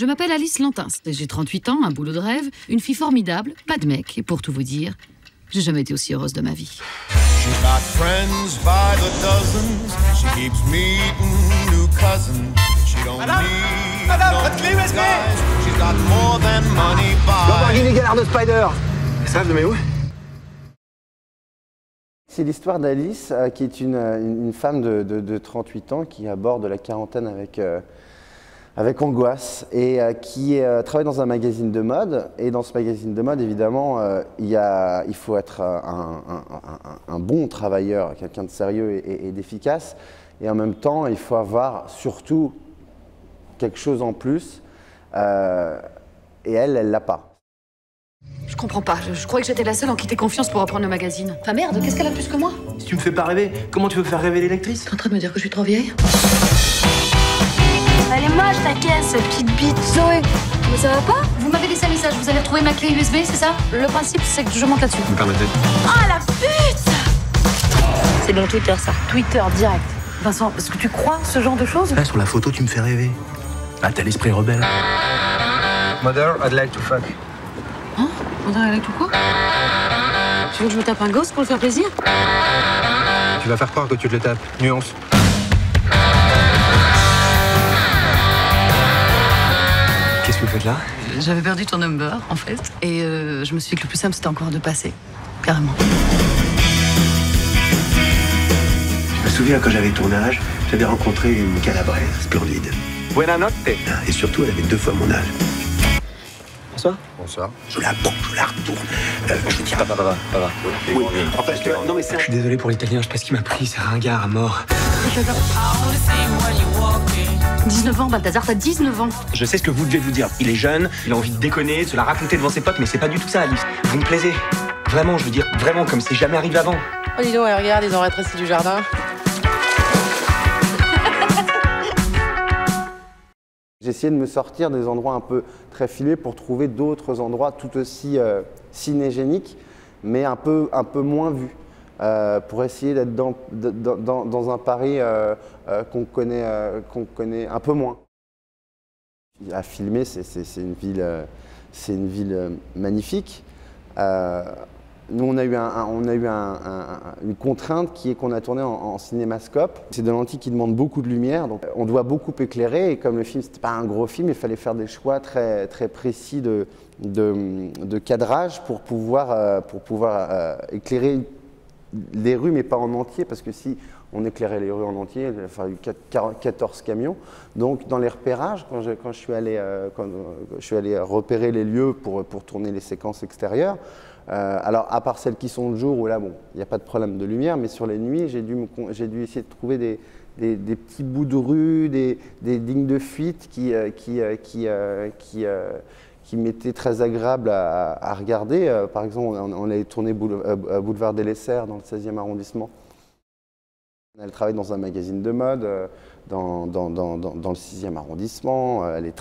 Je m'appelle Alice Lantins, j'ai 38 ans, un boulot de rêve, une fille formidable, pas de mec, et pour tout vous dire, j'ai jamais été aussi heureuse de ma vie. She's got friends by the dozens. She keeps meeting new cousins. She don't need no guys. She's got more than money by. Lamborghini Gallardo de Spider. Ça, vous nommez où? C'est l'histoire d'Alice, qui est une femme de 38 ans qui aborde la quarantaine avec angoisse et qui travaille dans un magazine de mode. Et dans ce magazine de mode, évidemment, il faut être un bon travailleur, quelqu'un de sérieux et d'efficace. Et en même temps, il faut avoir surtout quelque chose en plus. Et elle l'a pas. Je comprends pas, je croyais que j'étais la seule en qui t'ai confiance pour reprendre le magazine. Enfin merde, qu'est-ce qu'elle a plus que moi? Si tu me fais pas rêver, comment tu veux faire rêver les lectrices? T'es en train de me dire que je suis trop vieille? Elle est moche ta caisse, petite bite. Zoé, mais ça va pas? Vous m'avez laissé un message, vous allez retrouver ma clé USB, c'est ça? Le principe, c'est que je monte là-dessus. Vous me permettez? Oh la pute! C'est bon Twitter ça. Twitter direct. Vincent, est-ce que tu crois ce genre de choses? Là, sur la photo, tu me fais rêver. Ah, t'as l'esprit rebelle. Mother, I'd like to fuck. Hein? On dirait avec tout quoi? Tu veux que je me tape un gosse pour le faire plaisir? Tu vas faire croire que tu te le tapes. Nuance. Qu'est-ce que vous faites là? J'avais perdu ton number, en fait, et je me suis dit que le plus simple, c'était encore de passer. Carrément. Je me souviens, quand j'avais ton âge, j'avais rencontré une calabraise splendide. Buena notte. Et surtout, elle avait 2 fois mon âge. Bonsoir. Bonsoir. Je la prends, je la retourne. Je veux dire... Ça va. Oui, en fait, non mais c'est... Je suis désolé pour l'italien, je sais pas ce qu'il m'a pris, c'est ringard à mort. 19 ans, Balthazar, t'as 19 ans. Je sais ce que vous devez vous dire. Il est jeune, il a envie de déconner, de se la raconter devant ses potes, mais c'est pas du tout ça, Alice. Vous me plaisez. Vraiment, je veux dire, vraiment, comme c'est jamais arrivé avant. Oh, dis donc, regarde, ils ont rétréci du jardin. J'ai essayé de me sortir des endroits un peu très filés pour trouver d'autres endroits tout aussi cinégéniques, mais un peu moins vus, pour essayer d'être dans un Paris qu'on connaît un peu moins. À filmer, c'est une ville magnifique. Nous, on a eu une contrainte qui est qu'on a tourné en cinémascope. C'est de lentilles qui demandent beaucoup de lumière, donc on doit beaucoup éclairer. Et comme le film, c'était pas un gros film, il fallait faire des choix très précis de cadrage pour pouvoir éclairer les rues, mais pas en entier, parce que si on éclairait les rues en entier, il aurait fallu 14 camions. Donc dans les repérages, quand je suis allé repérer les lieux pour tourner les séquences extérieures, alors à part celles qui sont de jour, où là, bon, il n'y a pas de problème de lumière, mais sur les nuits, j'ai dû essayer de trouver des petits bouts de rue, des lignes de fuite qui m'étaient très agréables à regarder. Par exemple, on allait tourner Boulevard des Lesserres, dans le 16e arrondissement. Elle travaille dans un magazine de mode, dans le 6e arrondissement. Elle est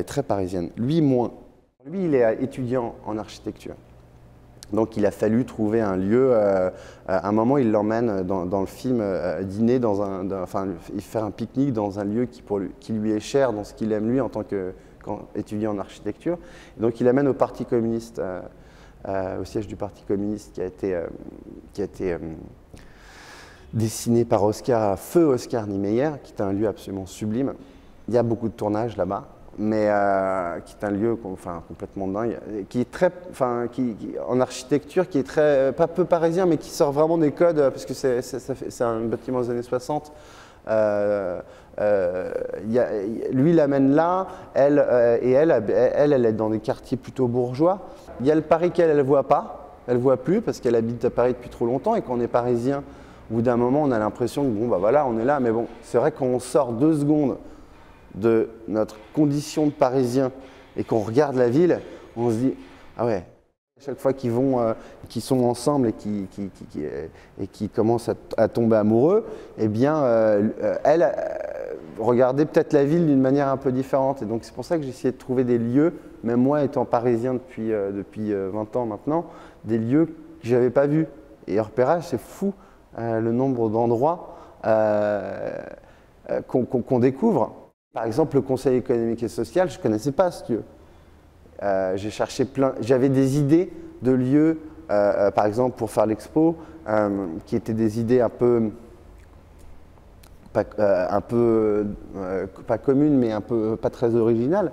très parisienne. Lui, moins. Lui, il est étudiant en architecture. Donc il a fallu trouver un lieu. À un moment, il l'emmène dans le film dîner faire un pique-nique dans un lieu qui lui est cher, dans ce qu'il aime lui en tant qu'étudiant en architecture. Et donc il l'amène au Parti communiste, au siège du Parti communiste qui a été dessiné par feu Oscar Niemeyer, qui est un lieu absolument sublime. Il y a beaucoup de tournages là-bas, mais qui est un lieu complètement dingue, qui est en architecture, qui est pas peu parisien, mais qui sort vraiment des codes, parce que c'est un bâtiment des années 60. Lui l'amène là, elle est dans des quartiers plutôt bourgeois. Il y a le Paris qu'elle ne voit pas, elle ne voit plus, parce qu'elle habite à Paris depuis trop longtemps, et quand on est parisien, au bout d'un moment, on a l'impression que bon, bah voilà, on est là, mais bon, c'est vrai qu'on sort 2 secondes de notre condition de Parisien et qu'on regarde la ville, on se dit ah ouais. Chaque fois qu'ils sont ensemble et qui commencent à tomber amoureux, eh bien, elle regardait peut-être la ville d'une manière un peu différente. Et donc c'est pour ça que j'ai essayé de trouver des lieux, même moi étant parisien depuis 20 ans maintenant, des lieux que j'avais pas vus. Et repérage, c'est fou le nombre d'endroits qu'on découvre. Par exemple, le Conseil économique et social, je ne connaissais pas ce lieu. J'ai cherché j'avais des idées de lieux, par exemple pour faire l'expo, qui étaient des idées un peu, pas communes, mais un peu pas très originales.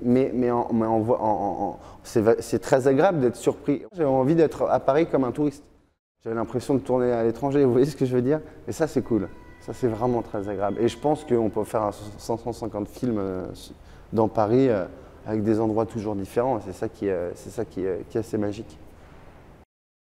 Mais c'est très agréable d'être surpris. J'avais envie d'être à Paris comme un touriste. J'avais l'impression de tourner à l'étranger, vous voyez ce que je veux dire? Et ça, c'est cool. Ça, c'est vraiment très agréable. Et je pense qu'on peut faire 550 films dans Paris avec des endroits toujours différents. C'est ça qui est assez magique.